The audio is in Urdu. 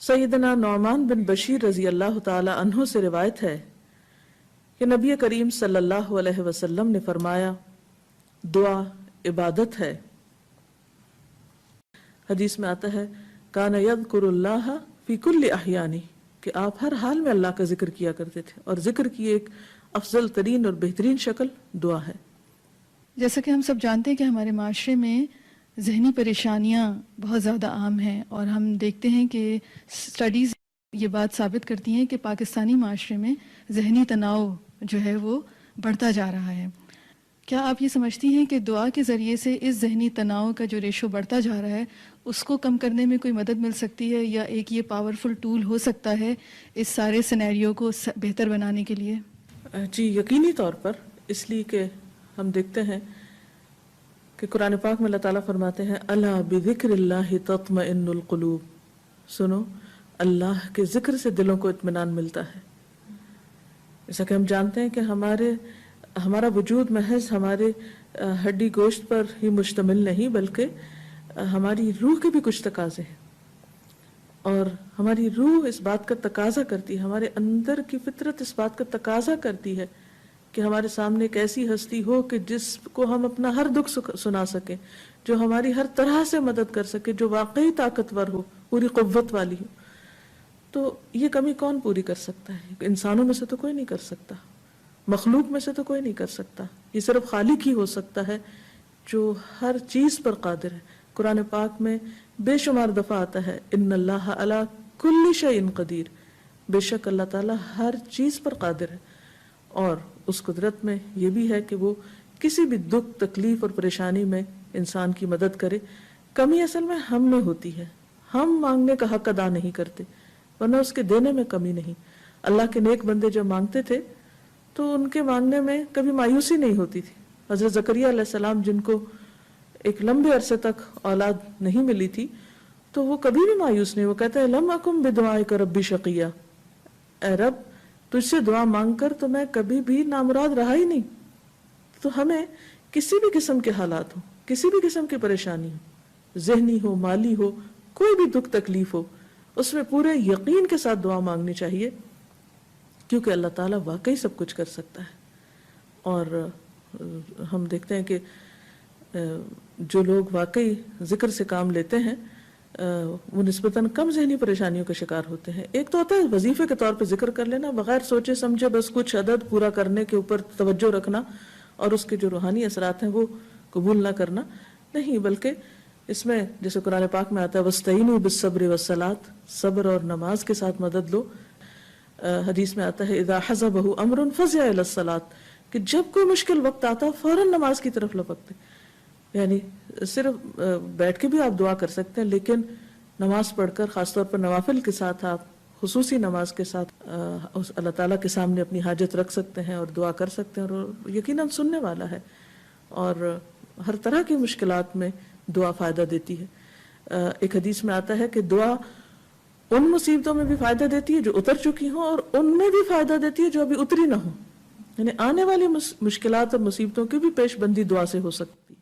سیدنا نعمان بن بشیر رضی اللہ تعالی عنہ سے روایت ہے کہ نبی کریم صلی اللہ علیہ وسلم نے فرمایا دعا عبادت ہے۔ حدیث میں آتا ہے کان یذکر اللہ فی کل احیانی، کہ آپ ہر حال میں اللہ کا ذکر کیا کرتے تھے، اور ذکر کی ایک افضل ترین اور بہترین شکل دعا ہے۔ جیسا کہ ہم سب جانتے ہیں کہ ہمارے معاشرے میں ذہنی پریشانیاں بہت زیادہ عام ہیں، اور ہم دیکھتے ہیں کہ سٹڈیز یہ بات ثابت کرتی ہیں کہ پاکستانی معاشرے میں ذہنی تناؤ جو ہے وہ بڑھتا جا رہا ہے۔ کیا آپ یہ سمجھتی ہیں کہ دعا کے ذریعے سے اس ذہنی تناؤ کا جو ریشو بڑھتا جا رہا ہے اس کو کم کرنے میں کوئی مدد مل سکتی ہے، یا ایک یہ پاورفل ٹول ہو سکتا ہے اس سارے سینیریو کو بہتر بنانے کے لیے؟ جی یقینی طور پر، اس لیے کہ ہم دیکھتے ہیں کہ قرآن پاک میں اللہ تعالیٰ فرماتے ہیں الا بذکر اللہ تطمئن القلوب، سنو اللہ کے ذکر سے دلوں کو اطمینان ملتا ہے۔ جیسا کہ ہم جانتے ہیں کہ ہمارا وجود محض ہمارے ہڈی گوشت پر ہی مشتمل نہیں، بلکہ ہماری روح کے بھی کچھ تقاضے ہیں، اور ہماری روح اس بات کا تقاضا کرتی ہے، ہمارے اندر کی فطرت اس بات کا تقاضا کرتی ہے کہ ہمارے سامنے ایک ایسی ہستی ہو کہ جس کو ہم اپنا ہر دکھ سنا سکیں، جو ہماری ہر طرح سے مدد کر سکے، جو واقعی طاقتور ہو، پوری قوت والی ہو۔ تو یہ کمی کون پوری کر سکتا ہے؟ انسانوں میں سے تو کوئی نہیں کر سکتا، مخلوق میں سے تو کوئی نہیں کر سکتا، یہ صرف خالق ہی ہو سکتا ہے جو ہر چیز پر قادر ہے۔ قرآن پاک میں بے شمار دفعہ آتا ہے ان اللہ علی کل شیء قدیر، بے شک اللہ تعالیٰ ہر چیز پر قادر ہے، اور اس قدرت میں یہ بھی ہے کہ وہ کسی بھی دکھ تکلیف اور پریشانی میں انسان کی مدد کرے۔ کمی اصل میں ہم میں ہوتی ہے، ہم مانگنے کا حق ادا نہیں کرتے، ورنہ اس کے دینے میں کمی نہیں۔ اللہ کے نیک بندے جب مانگتے تھے تو ان کے مانگنے میں کبھی مایوسی نہیں ہوتی تھی۔ حضرت زکریا علیہ السلام جن کو ایک لمبے عرصے تک اولاد نہیں ملی تھی، تو وہ کبھی بھی مایوس نہیں، وہ کہتے ہیں لم اکن بدعائک ربی شقیا، اے رب تجھ سے دعا مانگ کر تو میں کبھی بھی نامراد رہا ہی نہیں۔ تو ہمیں کسی بھی قسم کے حالات ہو، کسی بھی قسم کی پریشانی ہو، ذہنی ہو، مالی ہو، کوئی بھی دکھ تکلیف ہو، اس میں پورے یقین کے ساتھ دعا مانگنی چاہیے، کیونکہ اللہ تعالیٰ واقعی سب کچھ کر سکتا ہے۔ اور ہم دیکھتے ہیں کہ جو لوگ واقعی ذکر سے کام لیتے ہیں وہ نسبتاً کم ذہنی پریشانیوں کا شکار ہوتے ہیں۔ ایک تو ہوتا ہے وظیفے کے طور پہ ذکر کر لینا، بغیر سوچے سمجھے بس کچھ عدد پورا کرنے کے اوپر توجہ رکھنا، اور اس کے جو روحانی اثرات ہیں وہ قبول نہ کرنا نہیں، بلکہ اس میں جیسے قرآن پاک میں آتا ہے وَاسْتَعِینُوا بِالصَّبْرِ وَالصَّلَاةِ، صبر اور نماز کے ساتھ مدد لو۔ حدیث میں آتا ہے اذا حزبہ امر فزع الی الصلاۃ، کہ جب کوئی مشکل وقت آتا فوراً نماز کی طرف لپکتے۔ یعنی صرف بیٹھ کے بھی آپ دعا کر سکتے ہیں، لیکن نماز پڑھ کر، خاص طور پر نوافل کے ساتھ، آپ خصوصی نماز کے ساتھ اللہ تعالیٰ کے سامنے اپنی حاجت رکھ سکتے ہیں اور دعا کر سکتے ہیں، اور یقیناً سننے والا ہے، اور ہر طرح کی مشکلات میں دعا فائدہ دیتی ہے۔ ایک حدیث میں آتا ہے کہ دعا ان مصیبتوں میں بھی فائدہ دیتی ہے جو اتر چکی ہوں، اور ان میں بھی فائدہ دیتی ہے جو ابھی اتری نہ ہوں، یعنی آنے والی مشکلات اور مصیبتوں کی بھی پیش بندی دعا سے ہو سکتی ہے۔